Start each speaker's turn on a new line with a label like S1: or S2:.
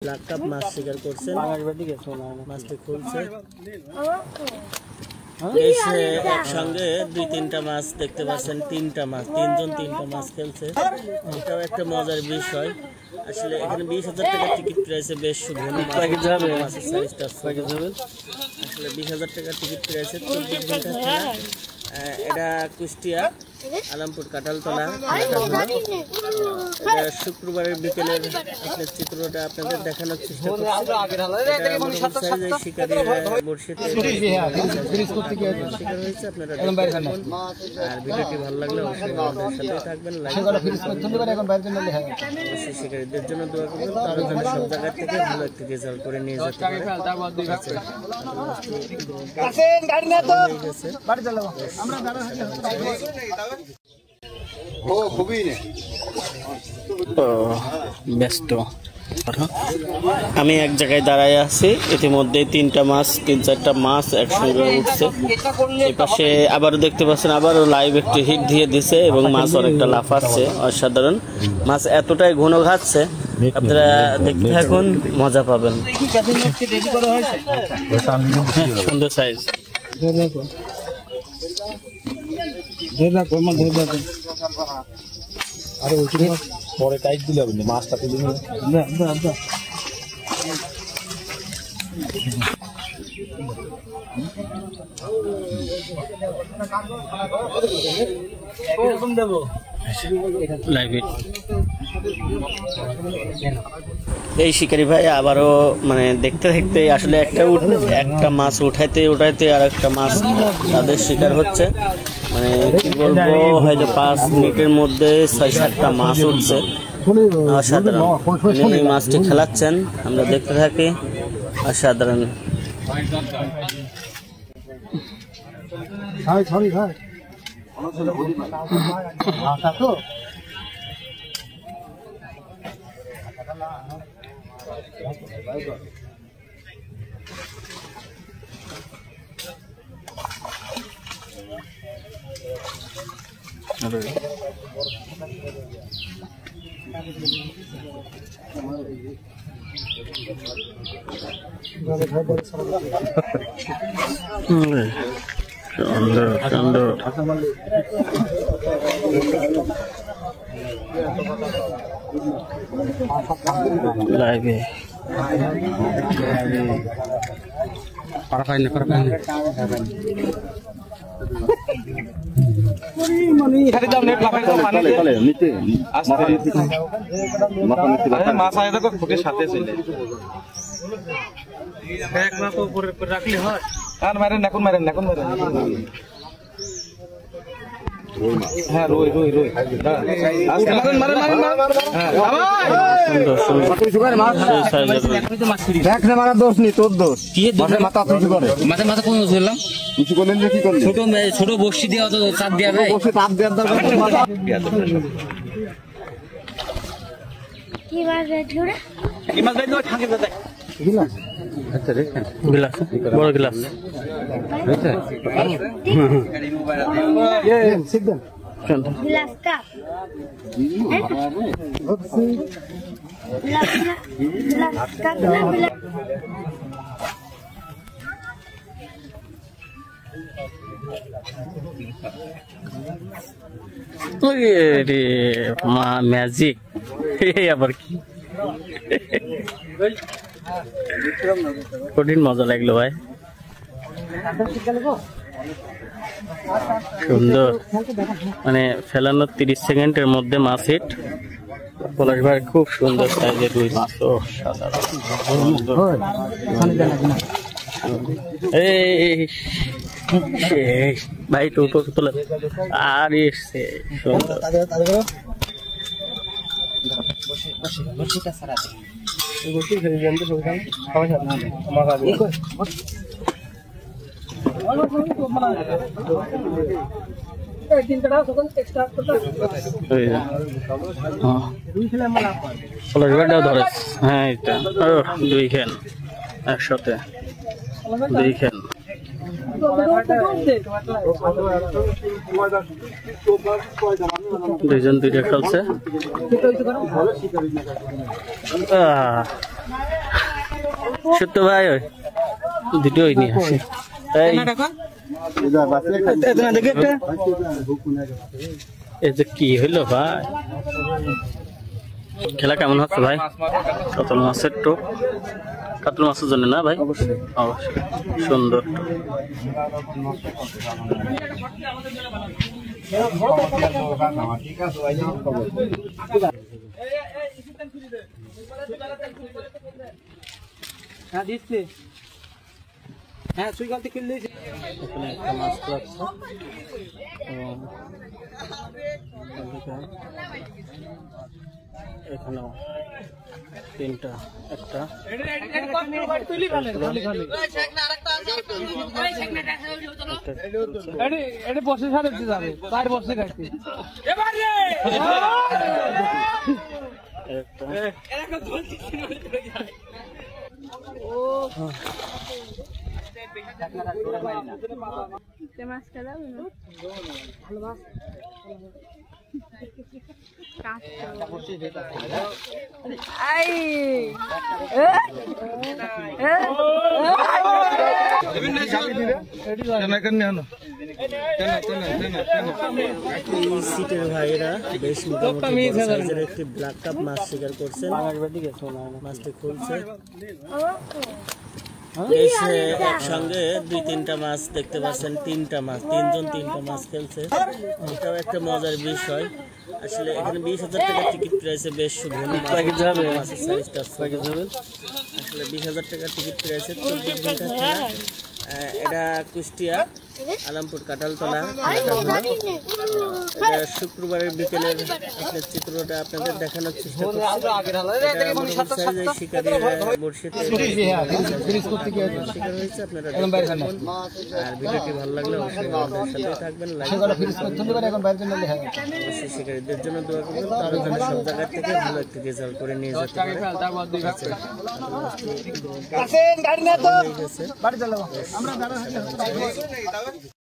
S1: Lakh cup মাছ শিকার করছেন, মাছটি খুলছে। একসঙ্গে দুই তিনটা মাছ দেখতে পাচ্ছেন, তিনটা মাছ, তিনজন তিনটা মাছ খেলছে। এটাও একটা মজার বিষয়। আসলে এখানে 20,000 টাকা টিকিট প্রাইসে বেশ মাছের সাইজটা আসলে 20,000 টাকা টিকিট প্রাইসে 24 ঘন্টা খেলা। এটা কুষ্টিয়া আলমপুর কাঁঠালতলা। এটা শুক্রবারের বিকেলের চিত্রটা আপনাদের দেখানোর চেষ্টা করছি। শিকারীরা বর্ষিতে শিকার হয়েছে, আপনারা আর ভিডিওটি ভালো লাগলে অবশ্যই আমাদের সাথে থাকবেন। অবশ্যই শিকারীদের জন্য দোয়া করবেন, তারা যেন সব জায়গা থেকে ভালো একটি রেজাল্ট করে নিয়ে যেতে পারে। ব্যস্ত আমি এক জায়গায় দাঁড়ায় আছি, ইতিমধ্যে তিনটা মাছ, তিন চারটা মাছ একসঙ্গে উঠছে। এই পাশে আবারও দেখতে পাচ্ছেন, আবারও লাইভ একটি হিট দিয়ে দিছে এবং মাছ অনেকটা লাফাচ্ছে। অসাধারণ মাছ, এতটাই ঘন ঘাটছে, আপনারা দেখতে থাকুন, মজা পাবেন। সুন্দর সাইজ।
S2: আরে ওইখানে পরে টাইট দিলে হবে না, মাছটা তুলে নিয়ে
S1: এই শিকারী ভাই আবারও মানে দেখতে দেখতে আসলে একটা মাছ উঠাইতে আর একটা মাছ তাদের শিকার হচ্ছে। মানে কি বলবো, হয়তো 5 মিনিটের মধ্যে 6-7টা মাছ উঠছে। অসাধারণ। এই মাছটি খেলাচ্ছেন, আমরা দেখতে থাকি। অসাধারণ। লাইভে para kain mani hari jam net lakai to pani de nite মাছ আয় দেখো খুঁটির সাথে চলে এক না তো উপরে রাখলে হয়। আর মারেন এখন মারেন হ্যাঁ রই আজকে মারেন দেখ না, মারা দোষ নেই, তোর দোষ। মাথা তুই করে মাথা কোন দোষ করলাম? কিছু করলেন না, কি করলেন? ছোট বর্ষি দেওয়া তো চাপ দেওয়া ভাই, চাপ দেওয়ার দরকার কি মাছ বেজুড়া, কি মাছ বেজুড়া থাকে দাদা গিলাস। আচ্ছা দেখেন গিলাস, বড় গিলাস আচ্ছা সিদ্ধ গ্লাস কাপ ম্যাজিক আবার কি কঠিন মজা লাগলো ভাই, সুন্দর। মানে ফেলানোর 30 সেকেন্ডের মধ্যে মাছ হিট। পলাশ ভাই খুব সুন্দর সাইজের রুই মাছ। ও ভাই টোটো তোলা আর এসছে সুন্দর। হ্যাঁ এটা দুই খেন একসাথে, দুই খেন দুইজন দুইটা খেলছে। সত্য ভাই ওই দুটো নিয়ে আসি এই যে কি হইলো ভাই খেলা কেমন হচ্ছে ভাই কাতল মাছের টোপ কাতল মাছের জন্য না ভাই অবশ্যই সুন্দর
S3: হ্যাঁ দিচ্ছি হ্যাঁ তুই গলতি কিনলে
S1: এখানে একটা মাছ রাখছে এখানেও তিনটা একটা
S3: বসে সাড়ে যাবে তার বসে খাচ্ছি
S4: মাছ খেলা ভালো মাছ
S1: সিটের ভাইরা বেশ মোটামুটি একটি ব্ল্যাক কাপ মাছ শিকার করছেন মাছটি খুলছে একসঙ্গে 2-3টা মাছ দেখতে পাচ্ছেন তিনজন তিনটা মাছ খেলছে এটাও একটা মজার বিষয় আসলে এখানে 20,000 টাকার টিকিট প্রাইসে বেশ মাছের সাইজটা আসলে 20,000 টাকার টিকিট প্রাইসে 24 ঘন্টা খেলা এটা কুষ্টিয়া আলমপুর কাঁঠালতলা শুক্রবারের বিকেলের চিত্রটা আপনাদের দেখানোর চেষ্টা করছি শিকারী বর্ষিতে শিকার হয়েছে আপনারা আর ভিডিওটি ভালো লাগলে অবশ্যই আমাদের সাথে থাকবেন অবশ্যই শিকারীদের জন্য দোয়া করবেন তারা যেন সব জায়গা থেকে ভালো একটি রেজাল্ট করে নিয়ে যেতে পারে